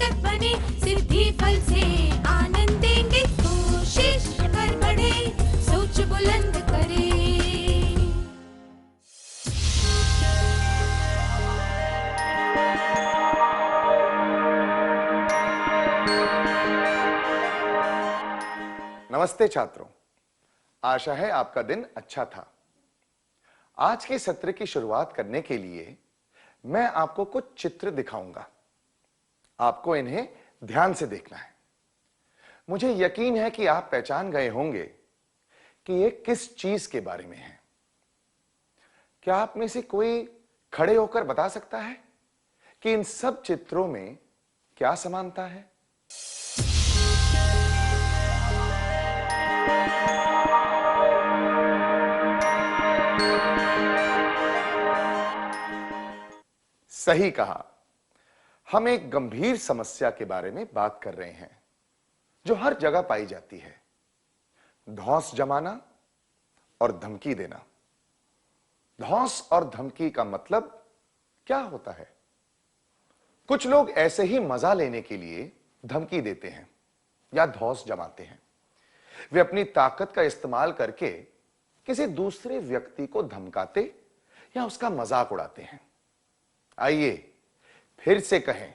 तक बने, सिद्धि फल से आनंद देंगे। कोशिश कर बढ़े, सोच बुलंद करे। नमस्ते छात्रों, आशा है आपका दिन अच्छा था। आज के सत्र की शुरुआत करने के लिए मैं आपको कुछ चित्र दिखाऊंगा। आपको इन्हें ध्यान से देखना है। मुझे यकीन है कि आप पहचान गए होंगे कि ये किस चीज के बारे में है। क्या आप में से कोई खड़े होकर बता सकता है कि इन सब चित्रों में क्या समानता है? सही कहा। हम एक गंभीर समस्या के बारे में बात कर रहे हैं जो हर जगह पाई जाती है। धौंस जमाना और धमकी देना। धौंस और धमकी का मतलब क्या होता है? कुछ लोग ऐसे ही मजा लेने के लिए धमकी देते हैं या धौंस जमाते हैं। वे अपनी ताकत का इस्तेमाल करके किसी दूसरे व्यक्ति को धमकाते या उसका मजाक उड़ाते हैं। आइए फिर से कहें,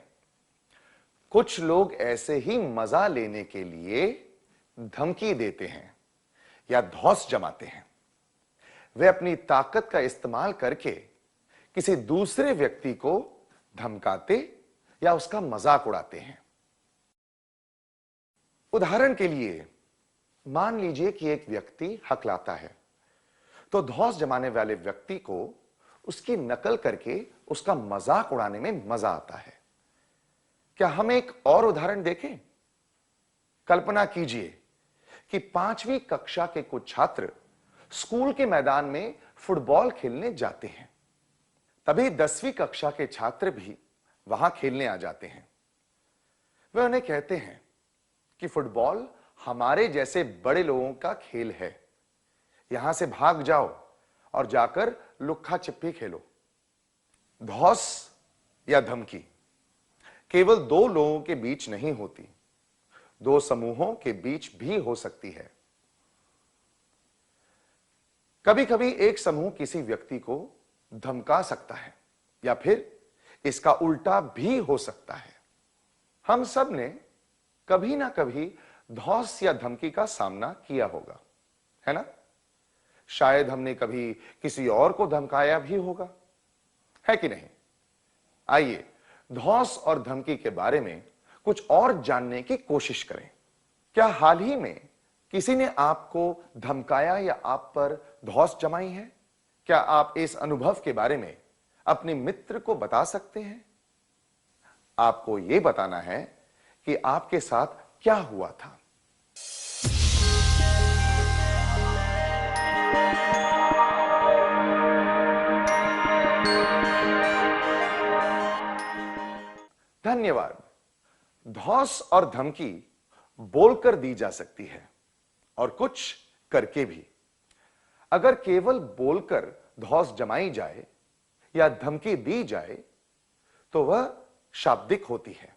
कुछ लोग ऐसे ही मजा लेने के लिए धमकी देते हैं या धौंस जमाते हैं। वे अपनी ताकत का इस्तेमाल करके किसी दूसरे व्यक्ति को धमकाते या उसका मजाक उड़ाते हैं। उदाहरण के लिए मान लीजिए कि एक व्यक्ति हकलाता है, तो धौंस जमाने वाले व्यक्ति को उसकी नकल करके उसका मजाक उड़ाने में मजा आता है। क्या हम एक और उदाहरण देखें? कल्पना कीजिए कि 5वीं कक्षा के कुछ छात्र स्कूल के मैदान में फुटबॉल खेलने जाते हैं। तभी 10वीं कक्षा के छात्र भी वहां खेलने आ जाते हैं। वे उन्हें कहते हैं कि फुटबॉल हमारे जैसे बड़े लोगों का खेल है, यहां से भाग जाओ और जाकर लुक्का छिपी खेलो। धौंस या धमकी केवल दो लोगों के बीच नहीं होती, दो समूहों के बीच भी हो सकती है। कभी कभी एक समूह किसी व्यक्ति को धमका सकता है या फिर इसका उल्टा भी हो सकता है। हम सब ने कभी ना कभी धौंस या धमकी का सामना किया होगा, है ना? शायद हमने कभी किसी और को धमकाया भी होगा, है कि नहीं? आइए धौंस और धमकी के बारे में कुछ और जानने की कोशिश करें। क्या हाल ही में किसी ने आपको धमकाया या आप पर धौंस जमाई है? क्या आप इस अनुभव के बारे में अपने मित्र को बता सकते हैं? आपको यह बताना है कि आपके साथ क्या हुआ था। धन्यवाद। धौंस और धमकी बोलकर दी जा सकती है और कुछ करके भी। अगर केवल बोलकर धौंस जमाई जाए या धमकी दी जाए तो वह शाब्दिक होती है,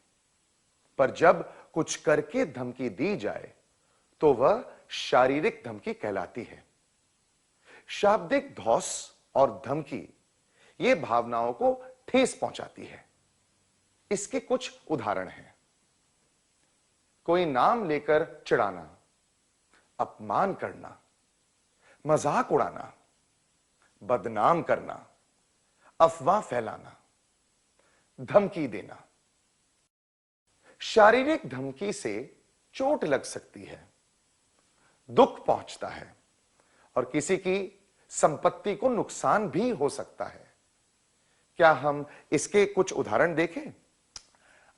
पर जब कुछ करके धमकी दी जाए तो वह शारीरिक धमकी कहलाती है। शाब्दिक धौंस और धमकी ये भावनाओं को ठेस पहुंचाती है। इसके कुछ उदाहरण हैं। कोई नाम लेकर चिढ़ाना, अपमान करना, मजाक उड़ाना, बदनाम करना, अफवाह फैलाना, धमकी देना। शारीरिक धमकी से चोट लग सकती है, दुख पहुंचता है और किसी की संपत्ति को नुकसान भी हो सकता है। क्या हम इसके कुछ उदाहरण देखें?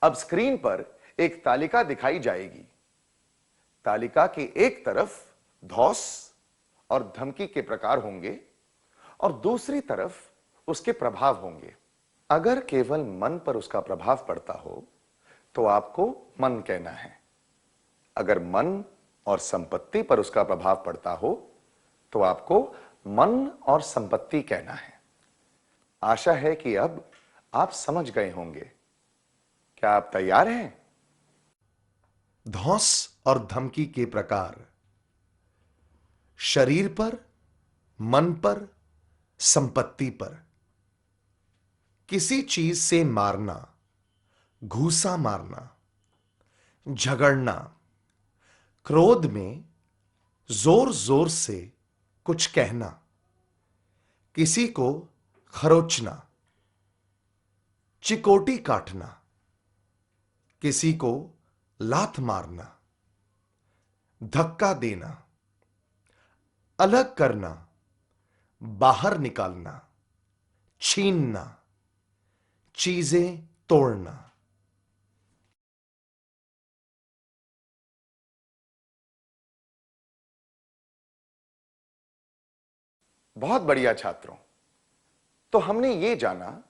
अब स्क्रीन पर एक तालिका दिखाई जाएगी। तालिका की एक तरफ धौंस और धमकी के प्रकार होंगे और दूसरी तरफ उसके प्रभाव होंगे। अगर केवल मन पर उसका प्रभाव पड़ता हो तो आपको मन कहना है। अगर मन और संपत्ति पर उसका प्रभाव पड़ता हो तो आपको मन और संपत्ति कहना है। आशा है कि अब आप समझ गए होंगे। क्या आप तैयार हैं? धौंस और धमकी के प्रकार शरीर पर, मन पर, संपत्ति पर। किसी चीज से मारना, घूसा मारना, झगड़ना, क्रोध में जोर जोर से कुछ कहना, किसी को खरोचना, चिकोटी काटना, किसी को लात मारना, धक्का देना, अलग करना, बाहर निकालना, छीनना, चीजें तोड़ना। बहुत बढ़िया छात्रों। तो हमने ये जाना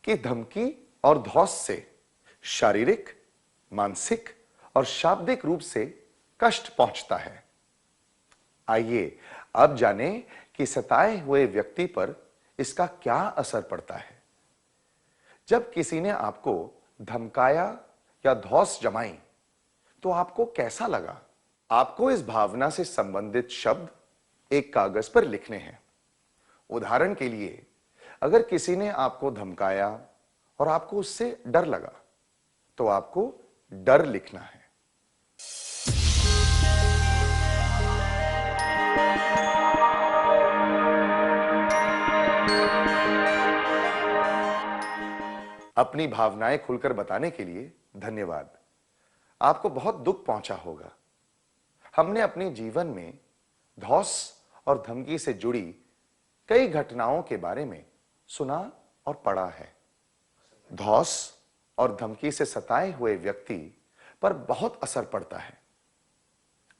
कि धमकी और धौंस से शारीरिक, मानसिक और शाब्दिक रूप से कष्ट पहुंचता है। आइए अब जाने कि सताए हुए व्यक्ति पर इसका क्या असर पड़ता है। जब किसी ने आपको धमकाया या धौंस जमाई तो आपको कैसा लगा? आपको इस भावना से संबंधित शब्द एक कागज पर लिखने हैं। उदाहरण के लिए, अगर किसी ने आपको धमकाया और आपको उससे डर लगा तो आपको डर लिखना है। अपनी भावनाएं खुलकर बताने के लिए धन्यवाद। आपको बहुत दुख पहुंचा होगा। हमने अपने जीवन में धौंस और धमकी से जुड़ी कई घटनाओं के बारे में सुना और पढ़ा है। धौंस और धमकी से सताए हुए व्यक्ति पर बहुत असर पड़ता है।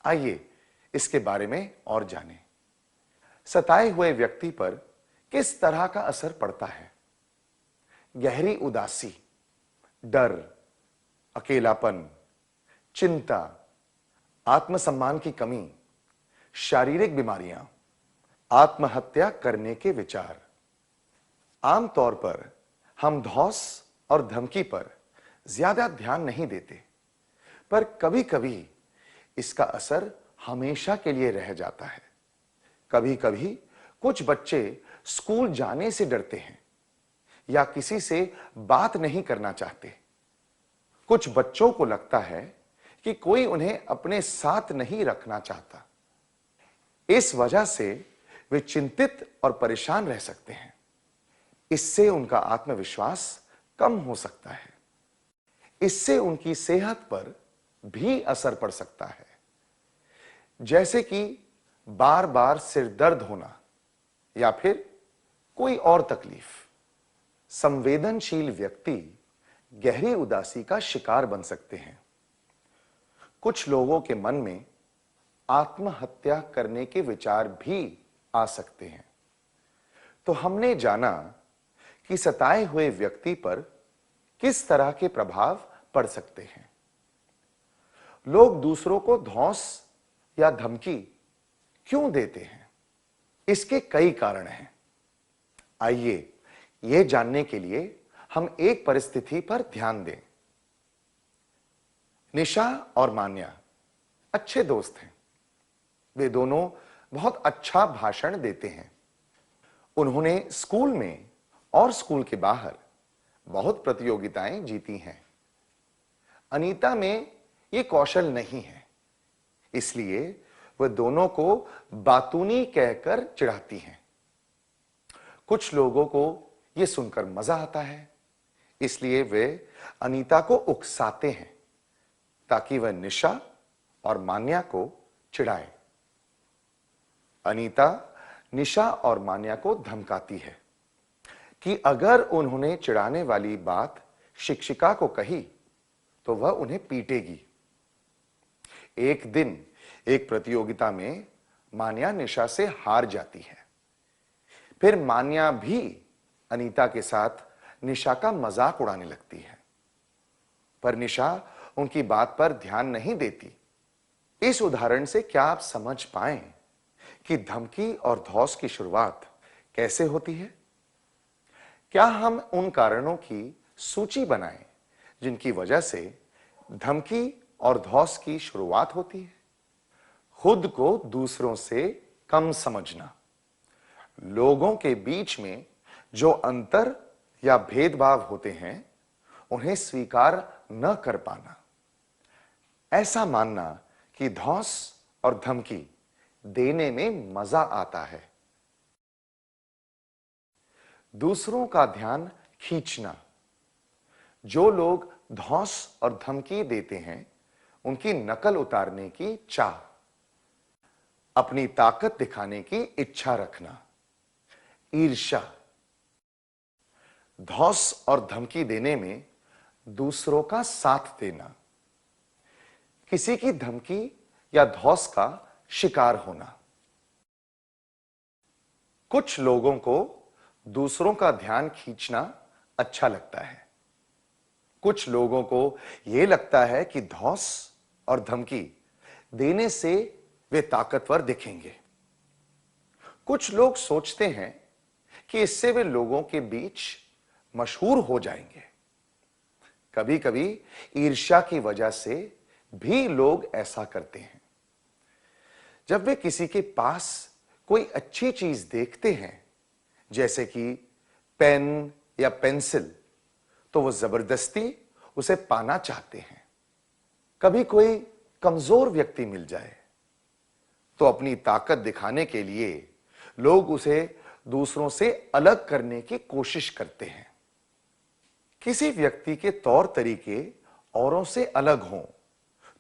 आइए इसके बारे में और जानें। सताए हुए व्यक्ति पर किस तरह का असर पड़ता है? गहरी उदासी, डर, अकेलापन, चिंता, आत्मसम्मान की कमी, शारीरिक बीमारियां, आत्महत्या करने के विचार। आमतौर पर हम धौंस और धमकी पर ज्यादा ध्यान नहीं देते, पर कभी-कभी इसका असर हमेशा के लिए रह जाता है। कभी-कभी कुछ बच्चे स्कूल जाने से डरते हैं या किसी से बात नहीं करना चाहते। कुछ बच्चों को लगता है कि कोई उन्हें अपने साथ नहीं रखना चाहता। इस वजह से वे चिंतित और परेशान रह सकते हैं। इससे उनका आत्मविश्वास कम हो सकता है। इससे उनकी सेहत पर भी असर पड़ सकता है, जैसे कि बार-बार सिर दर्द होना या फिर कोई और तकलीफ। संवेदनशील व्यक्ति गहरी उदासी का शिकार बन सकते हैं। कुछ लोगों के मन में आत्महत्या करने के विचार भी आ सकते हैं। तो हमने जाना कि सताए हुए व्यक्ति पर किस तरह के प्रभाव पड़ सकते हैं। लोग दूसरों को धौंस या धमकी क्यों देते हैं? इसके कई कारण हैं। आइए यह जानने के लिए हम एक परिस्थिति पर ध्यान दें। निशा और मान्या अच्छे दोस्त हैं। वे दोनों बहुत अच्छा भाषण देते हैं। उन्होंने स्कूल में और स्कूल के बाहर बहुत प्रतियोगिताएं जीती हैं। अनीता में यह कौशल नहीं है, इसलिए वह दोनों को बातूनी कहकर चिढ़ाती हैं। कुछ लोगों को यह सुनकर मजा आता है, इसलिए वे अनीता को उकसाते हैं ताकि वह निशा और मान्या को चिढ़ाए। अनीता निशा और मान्या को धमकाती है कि अगर उन्होंने चिढ़ाने वाली बात शिक्षिका को कही तो वह उन्हें पीटेगी। एक दिन एक प्रतियोगिता में मान्या निशा से हार जाती है। फिर मान्या भी अनीता के साथ निशा का मजाक उड़ाने लगती है, पर निशा उनकी बात पर ध्यान नहीं देती। इस उदाहरण से क्या आप समझ पाएं कि धमकी और धौंस की शुरुआत कैसे होती है? क्या हम उन कारणों की सूची बनाएं जिनकी वजह से धमकी और धौस की शुरुआत होती है। खुद को दूसरों से कम समझना, लोगों के बीच में जो अंतर या भेदभाव होते हैं उन्हें स्वीकार न कर पाना, ऐसा मानना कि धौंस और धमकी देने में मजा आता है। दूसरों का ध्यान खींचना, जो लोग धौंस और धमकी देते हैं उनकी नकल उतारने की चाह, अपनी ताकत दिखाने की इच्छा रखना। ईर्ष्या, धौंस और धमकी देने में दूसरों का साथ देना, किसी की धमकी या धौंस का शिकार होना। कुछ लोगों को दूसरों का ध्यान खींचना अच्छा लगता है। कुछ लोगों को यह लगता है कि धौंस और धमकी देने से वे ताकतवर दिखेंगे। कुछ लोग सोचते हैं कि इससे वे लोगों के बीच मशहूर हो जाएंगे। कभी-कभी ईर्ष्या की वजह से भी लोग ऐसा करते हैं। जब वे किसी के पास कोई अच्छी चीज देखते हैं, जैसे कि पेन या पेंसिल, तो वो जबरदस्ती उसे पाना चाहते हैं। कभी कोई कमजोर व्यक्ति मिल जाए तो अपनी ताकत दिखाने के लिए लोग उसे दूसरों से अलग करने की कोशिश करते हैं। किसी व्यक्ति के तौर तरीके औरों से अलग हों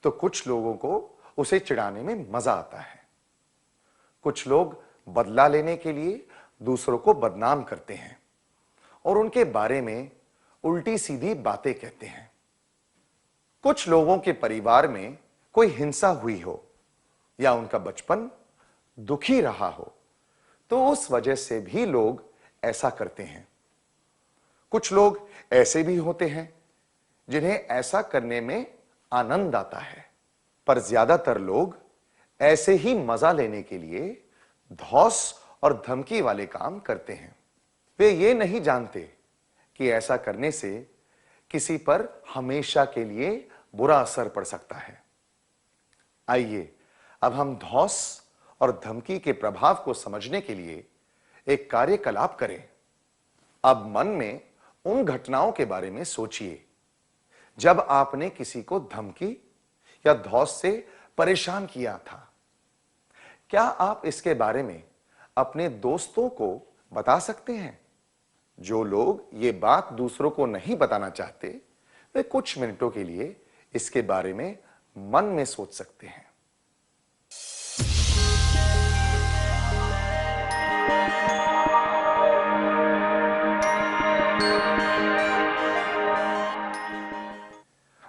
तो कुछ लोगों को उसे चिढ़ाने में मजा आता है। कुछ लोग बदला लेने के लिए दूसरों को बदनाम करते हैं और उनके बारे में उल्टी सीधी बातें कहते हैं। कुछ लोगों के परिवार में कोई हिंसा हुई हो या उनका बचपन दुखी रहा हो तो उस वजह से भी लोग ऐसा करते हैं। कुछ लोग ऐसे भी होते हैं जिन्हें ऐसा करने में आनंद आता है, पर ज्यादातर लोग ऐसे ही मजा लेने के लिए धौंस और धमकी वाले काम करते हैं। वे ये नहीं जानते कि ऐसा करने से किसी पर हमेशा के लिए बुरा असर पड़ सकता है। आइए अब हम धौंस और धमकी के प्रभाव को समझने के लिए एक कार्यकलाप करें। अब मन में उन घटनाओं के बारे में सोचिए जब आपने किसी को धमकी या धौंस से परेशान किया था। क्या आप इसके बारे में अपने दोस्तों को बता सकते हैं? जो लोग ये बात दूसरों को नहीं बताना चाहते, वे कुछ मिनटों के लिए इसके बारे में मन में सोच सकते हैं।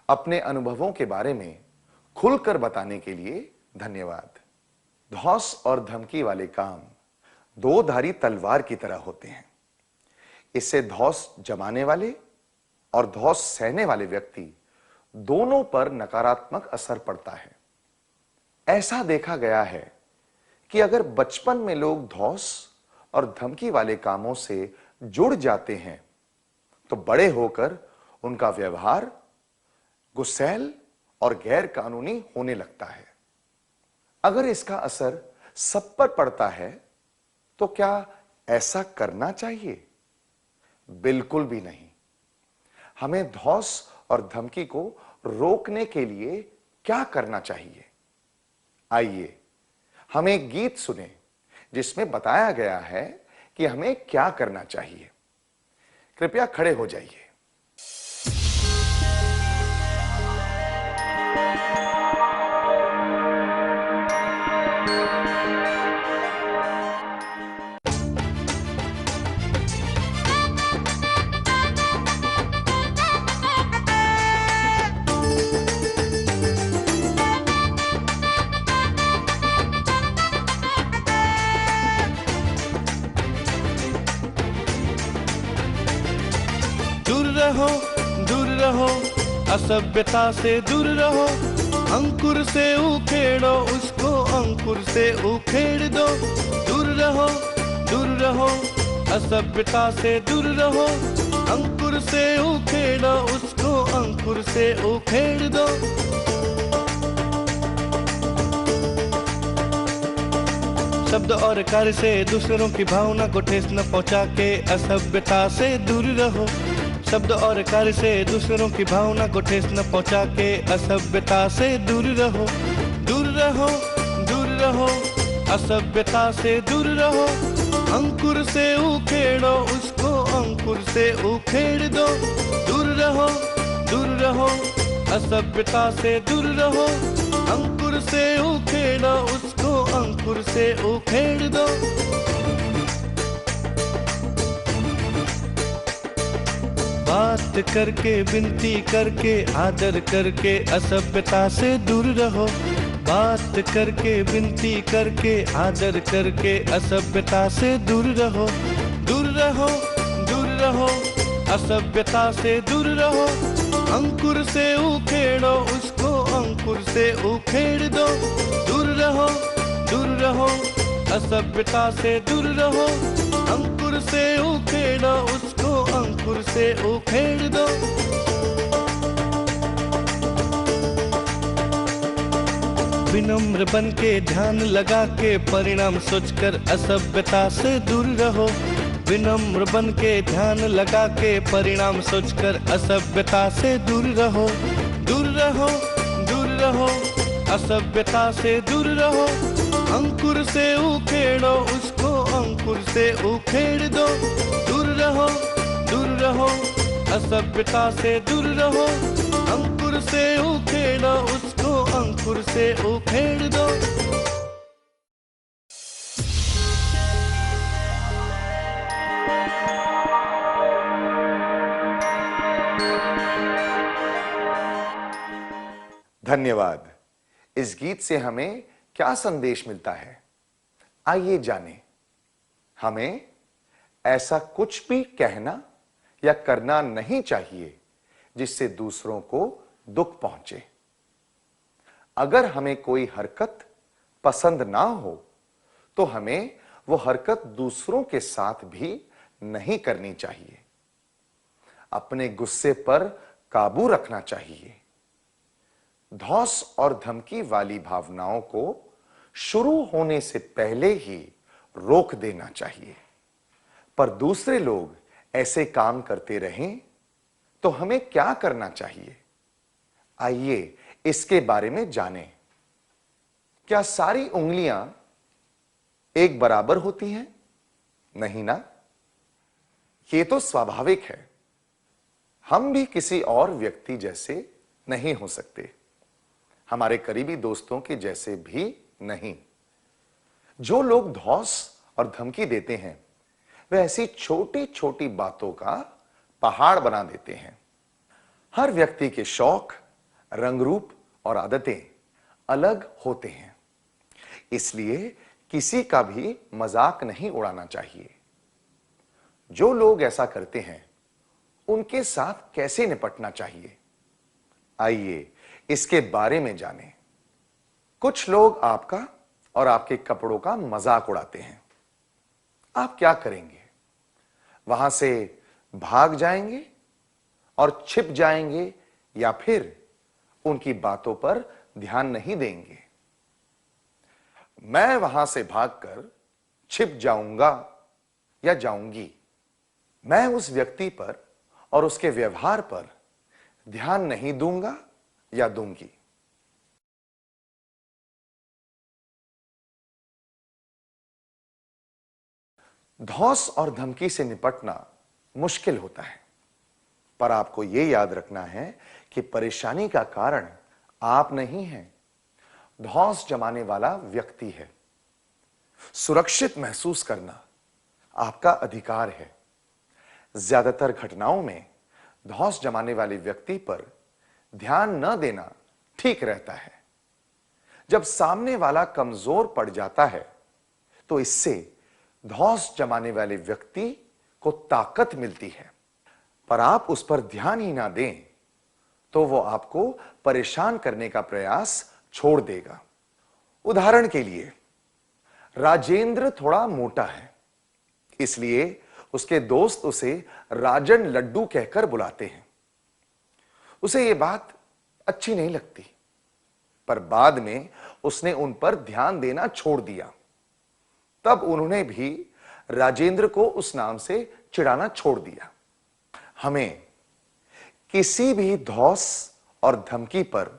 अपने अनुभवों के बारे में खुलकर बताने के लिए धन्यवाद। धौंस और धमकी वाले काम दो धारी तलवार की तरह होते हैं। इससे धौंस जमाने वाले और धौंस सहने वाले व्यक्ति दोनों पर नकारात्मक असर पड़ता है। ऐसा देखा गया है कि अगर बचपन में लोग धौंस और धमकी वाले कामों से जुड़ जाते हैं तो बड़े होकर उनका व्यवहार गुस्सैल और गैर कानूनी होने लगता है। अगर इसका असर सब पर पड़ता है तो क्या ऐसा करना चाहिए? बिल्कुल भी नहीं। हमें धौंस और धमकी को रोकने के लिए क्या करना चाहिए? आइए हम एक गीत सुने जिसमें बताया गया है कि हमें क्या करना चाहिए। कृपया खड़े हो जाइए। दूर रहो, असभ्यता से दूर रहो, अंकुर से उखेड़ो उसको, अंकुर से उखेड़ दो। दूर रहो, असभ्यता से दूर रहो, अंकुर से उखेड़ो उसको, अंकुर से उखेड़ दो। शब्द और कार्य से दूसरों की भावना को ठेस न पहुंचा के असभ्यता से दूर रहो। शब्द और कार्य से दूसरों की भावना को ठेस न पहुंचा के असभ्यता से दूर रहो। दूर रहो, दूर रहो, असभ्यता से दूर रहो। अंकुर से उखेड़ो उसको, अंकुर से उखेड़ दो। दूर रहो, दूर रहो, असभ्यता से दूर रहो। अंकुर से उखेड़ो उसको, अंकुर से उखेड़ दो। बात करके, विनती करके, आदर करके असभ्यता से दूर रहो। बात करके, विनती करके, आदर करके असभ्यता से दूर रहो। दूर रहो, दूर रहो, असभ्यता से दूर रहो। अंकुर से उखेड़ो उसको, अंकुर से उखेड़ दो। दूर रहो, दूर रहो, असभ्यता से दूर रहो। अंकुर से उखेड़ो उसको, अंकुर से उखेड़ दो। विनम्र बन के, ध्यान लगा के, परिणाम सोचकर असभ्यता से दूर रहो। विनम्र बन के, ध्यान लगा के, परिणाम सोचकर असभ्यता से दूर रहो। दूर रहो, दूर रहो, असभ्यता से दूर रहो। अंकुर से उखेड़ो उसको, अंकुर से उखेड़ दो। दूर रहो, दूर रहो, असभ्यता से दूर रहो। अंकुर से उखेड़ो उसको, अंकुर से उखेड़ दो। धन्यवाद। इस गीत से हमें क्या संदेश मिलता है, आइए जानें। हमें ऐसा कुछ भी कहना या करना नहीं चाहिए जिससे दूसरों को दुख पहुंचे। अगर हमें कोई हरकत पसंद ना हो तो हमें वो हरकत दूसरों के साथ भी नहीं करनी चाहिए। अपने गुस्से पर काबू रखना चाहिए। धौंस और धमकी वाली भावनाओं को शुरू होने से पहले ही रोक देना चाहिए। पर दूसरे लोग ऐसे काम करते रहें तो हमें क्या करना चाहिए, आइए इसके बारे में जानें। क्या सारी उंगलियां एक बराबर होती हैं? नहीं ना। यह तो स्वाभाविक है। हम भी किसी और व्यक्ति जैसे नहीं हो सकते, हमारे करीबी दोस्तों के जैसे भी नहीं। जो लोग धौंस और धमकी देते हैं वे ऐसी छोटी छोटी बातों का पहाड़ बना देते हैं। हर व्यक्ति के शौक, रंग रूप और आदतें अलग होते हैं, इसलिए किसी का भी मजाक नहीं उड़ाना चाहिए। जो लोग ऐसा करते हैं उनके साथ कैसे निपटना चाहिए, आइए इसके बारे में जानें। कुछ लोग आपका और आपके कपड़ों का मजाक उड़ाते हैं। आप क्या करेंगे? वहां से भाग जाएंगे और छिप जाएंगे या फिर उनकी बातों पर ध्यान नहीं देंगे? मैं वहां से भागकर छिप जाऊंगा या जाऊंगी। मैं उस व्यक्ति पर और उसके व्यवहार पर ध्यान नहीं दूंगा या दूंगी। धौंस और धमकी से निपटना मुश्किल होता है, पर आपको यह याद रखना है कि परेशानी का कारण आप नहीं हैं, धौंस जमाने वाला व्यक्ति है। सुरक्षित महसूस करना आपका अधिकार है। ज्यादातर घटनाओं में धौंस जमाने वाले व्यक्ति पर ध्यान न देना ठीक रहता है। जब सामने वाला कमजोर पड़ जाता है तो इससे धौंस जमाने वाले व्यक्ति को ताकत मिलती है, पर आप उस पर ध्यान ही ना दें तो वो आपको परेशान करने का प्रयास छोड़ देगा। उदाहरण के लिए, राजेंद्र थोड़ा मोटा है, इसलिए उसके दोस्त उसे राजन लड्डू कहकर बुलाते हैं। उसे यह बात अच्छी नहीं लगती, पर बाद में उसने उन पर ध्यान देना छोड़ दिया। तब उन्होंने भी राजेंद्र को उस नाम से चिढ़ाना छोड़ दिया। हमें किसी भी धौस और धमकी पर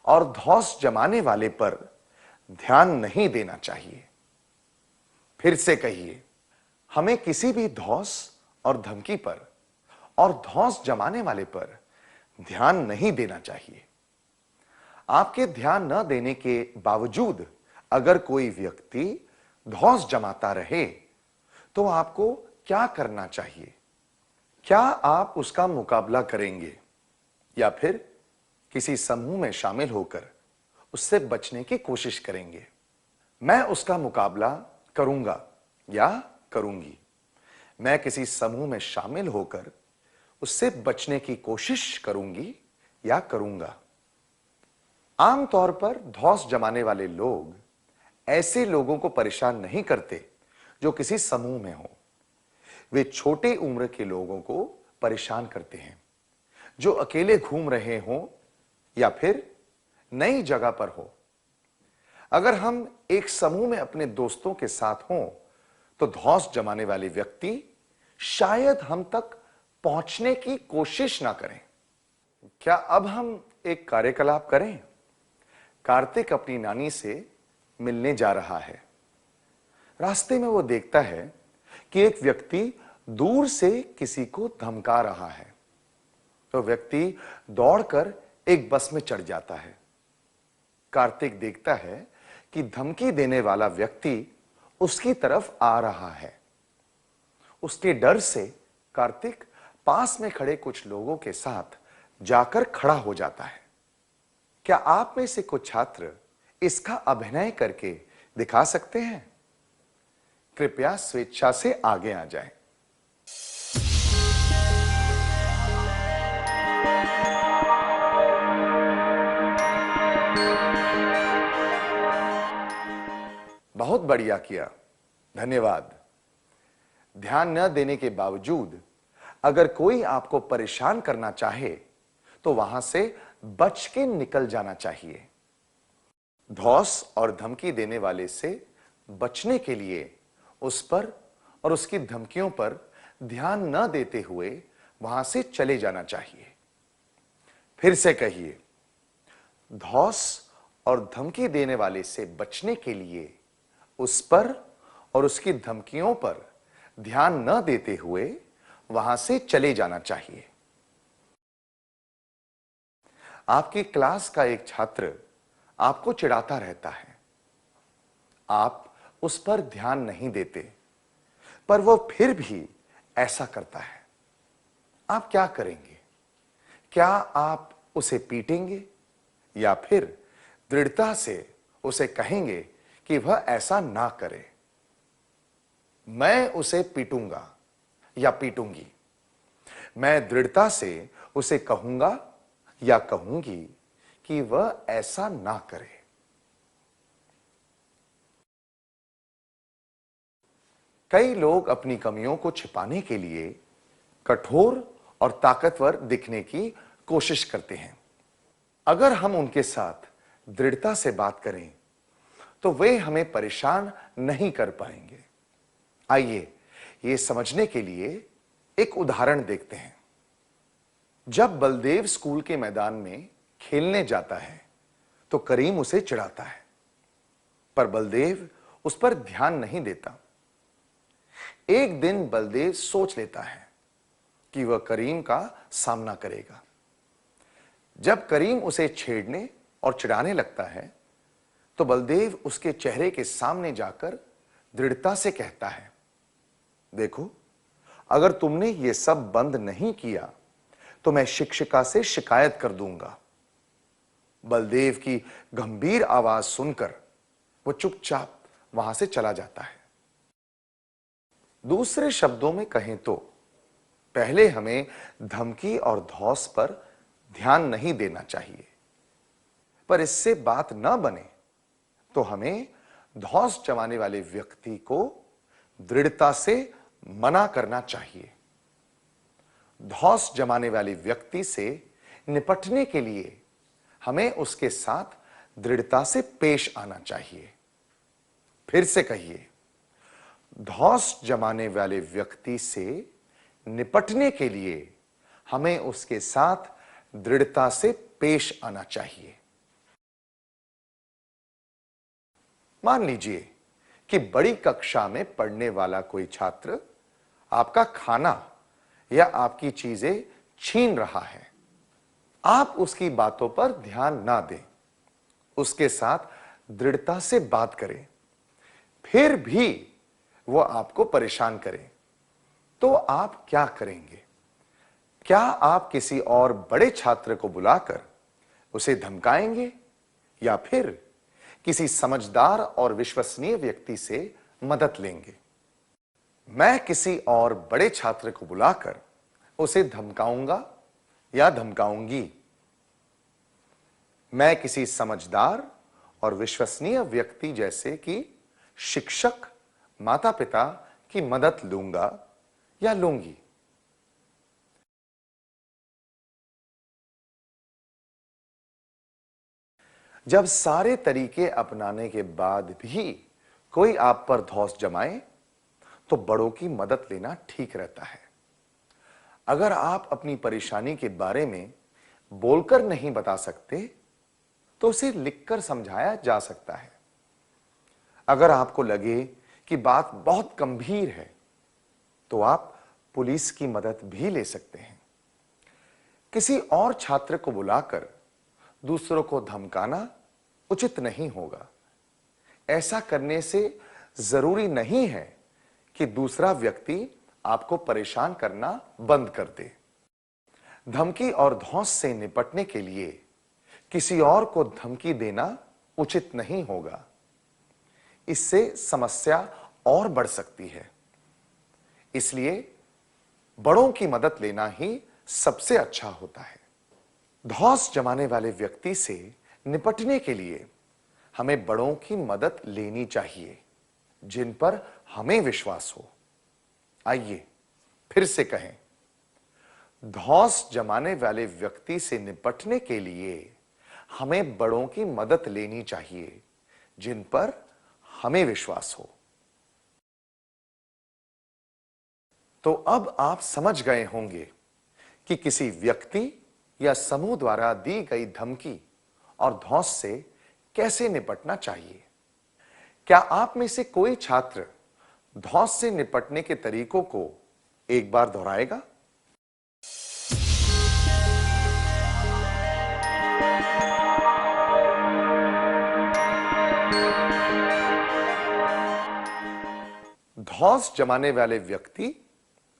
और धौस जमाने वाले पर ध्यान नहीं देना चाहिए। फिर से कहिए, हमें किसी भी धौस और धमकी पर और धौस जमाने वाले पर ध्यान नहीं देना चाहिए। आपके ध्यान न देने के बावजूद अगर कोई व्यक्ति धौस जमाता रहे तो आपको क्या करना चाहिए? क्या आप उसका मुकाबला करेंगे या फिर किसी समूह में शामिल होकर उससे बचने की कोशिश करेंगे? मैं उसका मुकाबला करूंगा या करूंगी। मैं किसी समूह में शामिल होकर उससे बचने की कोशिश करूंगी या करूंगा। आमतौर पर धौस जमाने वाले लोग ऐसे लोगों को परेशान नहीं करते जो किसी समूह में हो। वे छोटे उम्र के लोगों को परेशान करते हैं जो अकेले घूम रहे हों या फिर नई जगह पर हो। अगर हम एक समूह में अपने दोस्तों के साथ हों तो धौस जमाने वाले व्यक्ति शायद हम तक पहुंचने की कोशिश ना करें। क्या अब हम एक कार्यकलाप करें? कार्तिक अपनी नानी से मिलने जा रहा है। रास्ते में वो देखता है कि एक व्यक्ति दूर से किसी को धमका रहा है। तो व्यक्ति दौड़कर एक बस में चढ़ जाता है। कार्तिक देखता है कि धमकी देने वाला व्यक्ति उसकी तरफ आ रहा है। उसके डर से कार्तिक पास में खड़े कुछ लोगों के साथ जाकर खड़ा हो जाता है। क्या आप में से कुछ छात्र इसका अभिनय करके दिखा सकते हैं? कृपया स्वेच्छा से आगे आ जाएं। बहुत बढ़िया किया, धन्यवाद। ध्यान न देने के बावजूद अगर कोई आपको परेशान करना चाहे तो वहां से बच के निकल जाना चाहिए। धौस और धमकी देने वाले से बचने के लिए उस पर और उसकी धमकियों पर ध्यान न देते हुए वहां से चले जाना चाहिए। फिर से कहिए, धौस और धमकी देने वाले से बचने के लिए उस पर और उसकी धमकियों पर ध्यान न देते हुए वहां से चले जाना चाहिए। आपकी क्लास का एक छात्र आपको चिढ़ाता रहता है। आप उस पर ध्यान नहीं देते, पर वो फिर भी ऐसा करता है। आप क्या करेंगे? क्या आप उसे पीटेंगे या फिर दृढ़ता से उसे कहेंगे कि वह ऐसा ना करे? मैं उसे पीटूंगा या पीटूंगी। मैं दृढ़ता से उसे कहूंगा या कहूंगी कि वह ऐसा ना करे। कई लोग अपनी कमियों को छिपाने के लिए कठोर और ताकतवर दिखने की कोशिश करते हैं। अगर हम उनके साथ दृढ़ता से बात करें तो वे हमें परेशान नहीं कर पाएंगे। आइए ये समझने के लिए एक उदाहरण देखते हैं। जब बलदेव स्कूल के मैदान में खेलने जाता है तो करीम उसे चिढ़ाता है, पर बलदेव उस पर ध्यान नहीं देता। एक दिन बलदेव सोच लेता है कि वह करीम का सामना करेगा। जब करीम उसे छेड़ने और चिढ़ाने लगता है तो बलदेव उसके चेहरे के सामने जाकर दृढ़ता से कहता है, देखो, अगर तुमने ये सब बंद नहीं किया तो मैं शिक्षिका से शिकायत कर दूंगा। बलदेव की गंभीर आवाज सुनकर वो चुपचाप वहां से चला जाता है। दूसरे शब्दों में कहें तो पहले हमें धमकी और धौस पर ध्यान नहीं देना चाहिए, पर इससे बात न बने तो हमें धौस जमाने वाले व्यक्ति को दृढ़ता से मना करना चाहिए। धौस जमाने वाले व्यक्ति से निपटने के लिए हमें उसके साथ दृढ़ता से पेश आना चाहिए। फिर से कहिए, धौंस जमाने वाले व्यक्ति से निपटने के लिए हमें उसके साथ दृढ़ता से पेश आना चाहिए। मान लीजिए कि बड़ी कक्षा में पढ़ने वाला कोई छात्र आपका खाना या आपकी चीजें छीन रहा है। आप उसकी बातों पर ध्यान ना दें, उसके साथ दृढ़ता से बात करें, फिर भी वो आपको परेशान करे, तो आप क्या करेंगे? क्या आप किसी और बड़े छात्र को बुलाकर उसे धमकाएंगे या फिर किसी समझदार और विश्वसनीय व्यक्ति से मदद लेंगे? मैं किसी और बड़े छात्र को बुलाकर उसे धमकाऊंगा या धमकाऊंगी। मैं किसी समझदार और विश्वसनीय व्यक्ति जैसे कि शिक्षक, माता पिता की मदद लूंगा या लूंगी। जब सारे तरीके अपनाने के बाद भी कोई आप पर धौंस जमाए तो बड़ों की मदद लेना ठीक रहता है। अगर आप अपनी परेशानी के बारे में बोलकर नहीं बता सकते तो उसे लिखकर समझाया जा सकता है। अगर आपको लगे कि बात बहुत गंभीर है तो आप पुलिस की मदद भी ले सकते हैं। किसी और छात्र को बुलाकर दूसरों को धमकाना उचित नहीं होगा। ऐसा करने से जरूरी नहीं है कि दूसरा व्यक्ति आपको परेशान करना बंद कर दे। धमकी और धौंस से निपटने के लिए किसी और को धमकी देना उचित नहीं होगा। इससे समस्या और बढ़ सकती है। इसलिए बड़ों की मदद लेना ही सबसे अच्छा होता है। धौंस जमाने वाले व्यक्ति से निपटने के लिए हमें बड़ों की मदद लेनी चाहिए जिन पर हमें विश्वास हो। आइए फिर से कहें, धौंस जमाने वाले व्यक्ति से निपटने के लिए हमें बड़ों की मदद लेनी चाहिए जिन पर हमें विश्वास हो। तो अब आप समझ गए होंगे कि किसी व्यक्ति या समूह द्वारा दी गई धमकी और धौंस से कैसे निपटना चाहिए। क्या आप में से कोई छात्र धौंस से निपटने के तरीकों को एक बार दोहराएगा? धौंस जमाने वाले व्यक्ति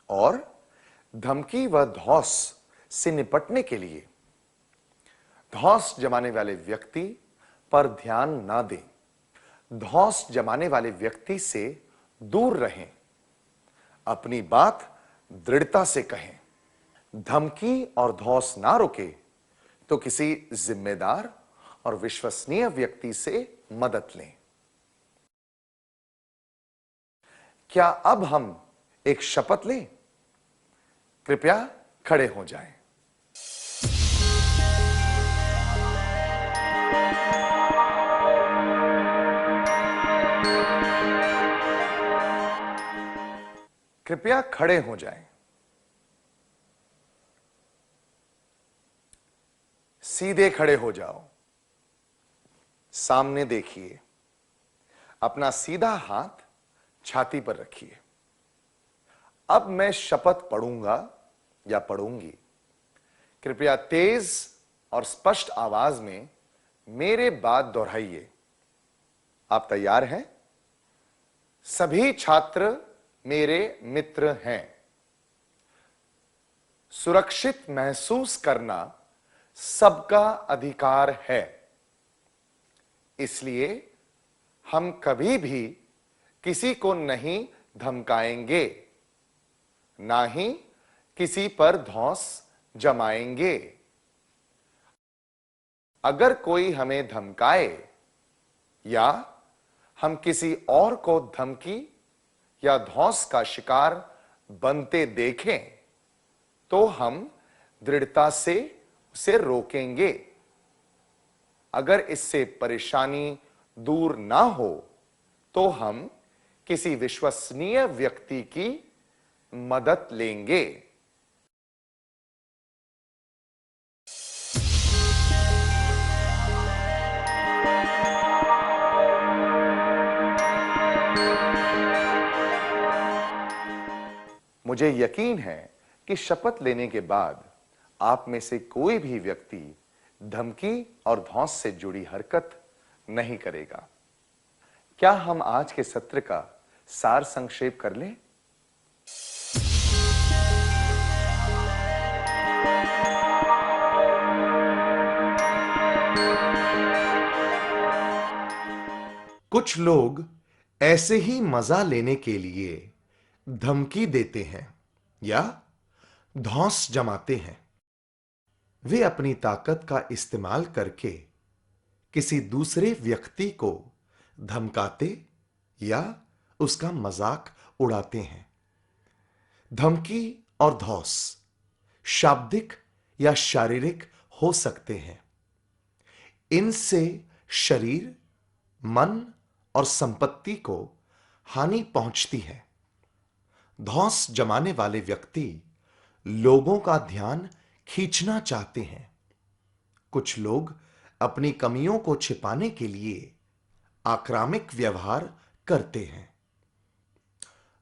और धमकी व धौंस से निपटने के लिए धौंस जमाने वाले व्यक्ति पर ध्यान ना दें, धौंस जमाने वाले व्यक्ति से दूर रहें, अपनी बात दृढ़ता से कहें। धमकी और धौंस ना रोके तो किसी जिम्मेदार और विश्वसनीय व्यक्ति से मदद लें। क्या अब हम एक शपथ लें? कृपया खड़े हो जाएं। कृपया खड़े हो जाएं। सीधे खड़े हो जाओ। सामने देखिए। अपना सीधा हाथ छाती पर रखिए। अब मैं शपथ पढ़ूंगा या पढ़ूंगी। कृपया तेज और स्पष्ट आवाज में मेरे बात दोहराइए। आप तैयार हैं? सभी छात्र मेरे मित्र हैं। सुरक्षित महसूस करना सबका अधिकार है। इसलिए हम कभी भी किसी को नहीं धमकाएंगे, ना ही किसी पर धौंस जमाएंगे। अगर कोई हमें धमकाए या हम किसी और को धमकी या धौंस का शिकार बनते देखें तो हम दृढ़ता से उसे रोकेंगे। अगर इससे परेशानी दूर ना हो तो हम किसी विश्वसनीय व्यक्ति की मदद लेंगे। मुझे यकीन है कि शपथ लेने के बाद आप में से कोई भी व्यक्ति धमकी और धौंस से जुड़ी हरकत नहीं करेगा। क्या हम आज के सत्र का सार संक्षेप कर लें? कुछ लोग ऐसे ही मजा लेने के लिए धमकी देते हैं या धौंस जमाते हैं। वे अपनी ताकत का इस्तेमाल करके किसी दूसरे व्यक्ति को धमकाते या उसका मजाक उड़ाते हैं। धमकी और धौंस शाब्दिक या शारीरिक हो सकते हैं। इनसे शरीर, मन और संपत्ति को हानि पहुंचती है। धौंस जमाने वाले व्यक्ति लोगों का ध्यान खींचना चाहते हैं। कुछ लोग अपनी कमियों को छिपाने के लिए आक्रामक व्यवहार करते हैं।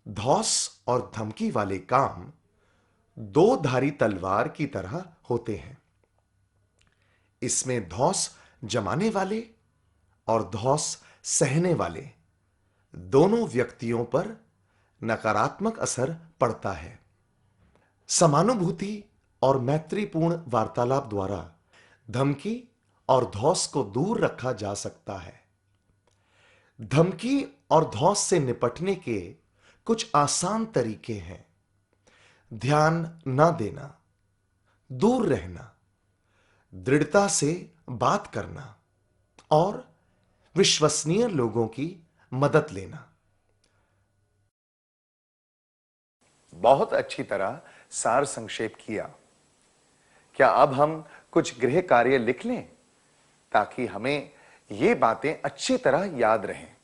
धौंस और धमकी वाले काम दो धारी तलवार की तरह होते हैं। इसमें धौंस जमाने वाले और धौंस सहने वाले दोनों व्यक्तियों पर नकारात्मक असर पड़ता है। समानुभूति और मैत्रीपूर्ण वार्तालाप द्वारा धमकी और धौंस को दूर रखा जा सकता है। धमकी और धौंस से निपटने के कुछ आसान तरीके हैं। ध्यान न देना, दूर रहना, दृढ़ता से बात करना और विश्वसनीय लोगों की मदद लेना। बहुत अच्छी तरह सार संक्षेप किया। क्या अब हम कुछ गृह कार्य लिख लें ताकि हमें ये बातें अच्छी तरह याद रहें?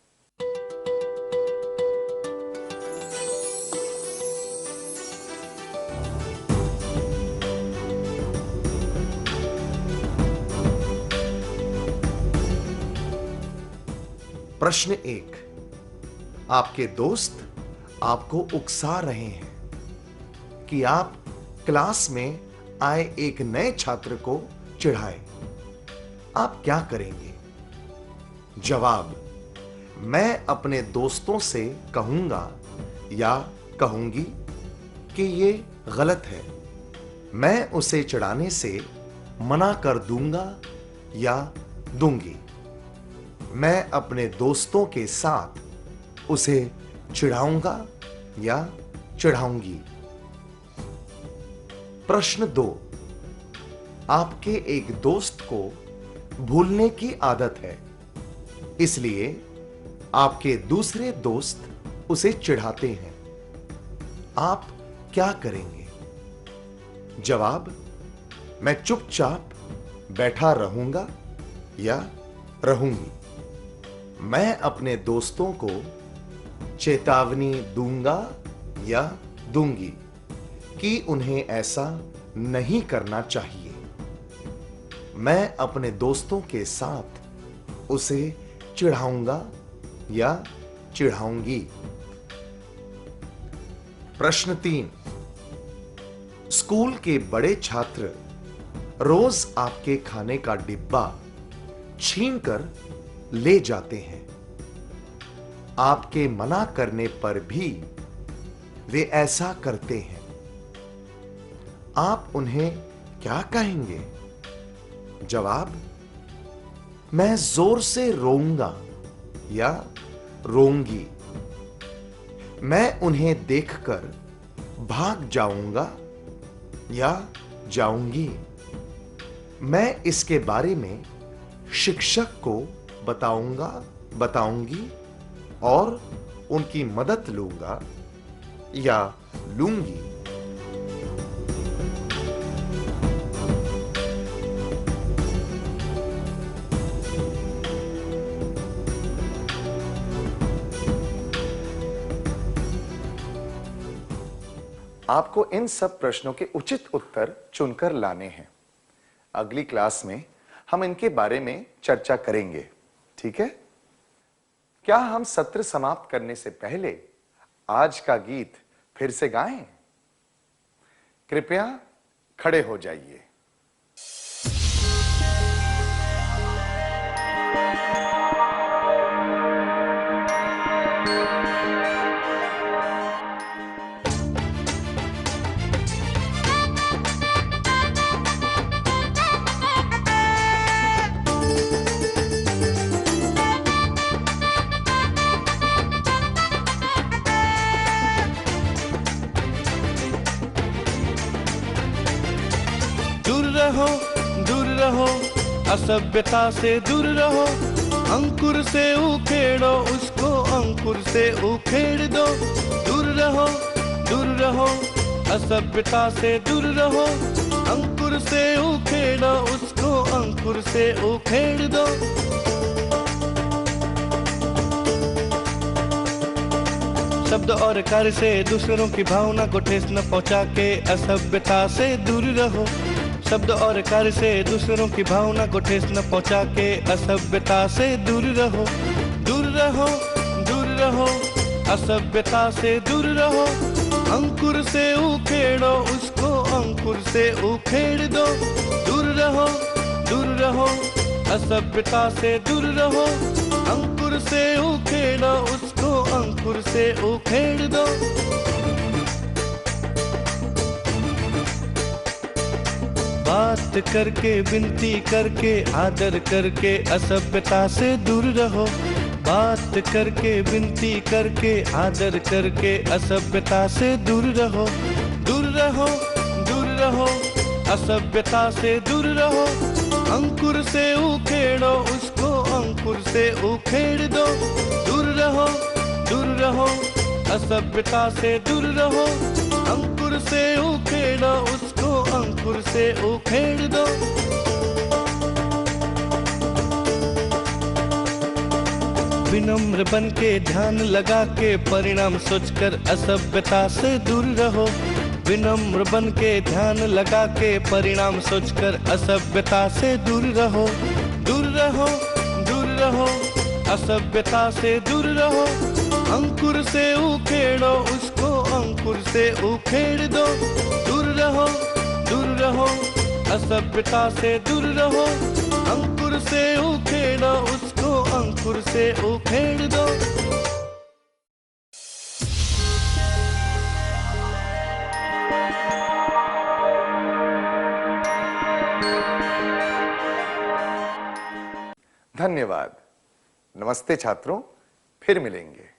प्रश्न 1। आपके दोस्त आपको उकसा रहे हैं कि आप क्लास में आए एक नए छात्र को चिढ़ाएं। आप क्या करेंगे? जवाब: मैं अपने दोस्तों से कहूंगा या कहूंगी कि ये गलत है। मैं उसे चिढ़ाने से मना कर दूंगा या दूंगी। मैं अपने दोस्तों के साथ उसे चिढ़ाऊंगा या चिढ़ाऊंगी। प्रश्न 2। आपके एक दोस्त को भूलने की आदत है, इसलिए आपके दूसरे दोस्त उसे चिढ़ाते हैं। आप क्या करेंगे? जवाब: मैं चुपचाप बैठा रहूंगा या रहूंगी। मैं अपने दोस्तों को चेतावनी दूंगा या दूंगी कि उन्हें ऐसा नहीं करना चाहिए। मैं अपने दोस्तों के साथ उसे चिढ़ाऊंगा या चिढ़ाऊंगी। प्रश्न 3। स्कूल के बड़े छात्र रोज आपके खाने का डिब्बा छीनकर ले जाते हैं। आपके मना करने पर भी वे ऐसा करते हैं। आप उन्हें क्या कहेंगे? जवाब: मैं जोर से रोऊंगा या रोऊंगी। मैं उन्हें देखकर भाग जाऊंगा या जाऊंगी। मैं इसके बारे में शिक्षक को बताऊंगी और उनकी मदद लूंगा या लूंगी। आपको इन सब प्रश्नों के उचित उत्तर चुनकर लाने हैं। अगली क्लास में हम इनके बारे में चर्चा करेंगे, ठीक है? क्या हम सत्र समाप्त करने से पहले आज का गीत फिर से गाएं? कृपया खड़े हो जाइए। दूर रहो, असभ्यता से दूर रहो, अंकुर से उखेड़ो उसको, अंकुर से उखेड़ दो। दूर रहो, असभ्यता से दूर रहो, अंकुर से उखेड़ो उसको, अंकुर से उखेड़ दो। शब्द और कार्य से दूसरों की भावना को ठेस न पहुंचा के असभ्यता से दूर रहो। शब्द और कार्य से दूसरों की भावना को ठेस न पहुंचा के असभ्यता से दूर रहो। दूर रहो, असभ्यता से दूर रहो, अंकुर से उखेड़ो उसको, अंकुर से उखेड़ दो। दूर रहो, असभ्यता से दूर रहो, अंकुर से उखेड़ो उसको, अंकुर से उखेड़ दो। बात करके, विनती करके, आदर करके असभ्यता से दूर रहो। बात करके, विनती करके, आदर करके असभ्यता से दूर रहो। दूर रहो, असभ्यता से दूर रहो, अंकुर से उखेड़ो उसको, अंकुर से उखेड़ दो। दूर रहो, असभ्यता से दूर रहो, अंकुर से उखेड़ो उसको, अंकुर से उखेड़ दो। विनम्र बन के ध्यान लगा के परिणाम सोचकर असभ्यता से दूर रहो। विनम्र बन के ध्यान लगा के परिणाम सोचकर असभ्यता से दूर रहो। दूर रहो, असभ्यता से दूर रहो, अंकुर से उखेड़ो उसको, अंकुर से उखेड़ दो। दूर रहो, असभ्यता से दूर रहो, अंकुर से उखेड़ो उसको, अंकुर से उखेड़ दो। धन्यवाद। नमस्ते छात्रों, फिर मिलेंगे।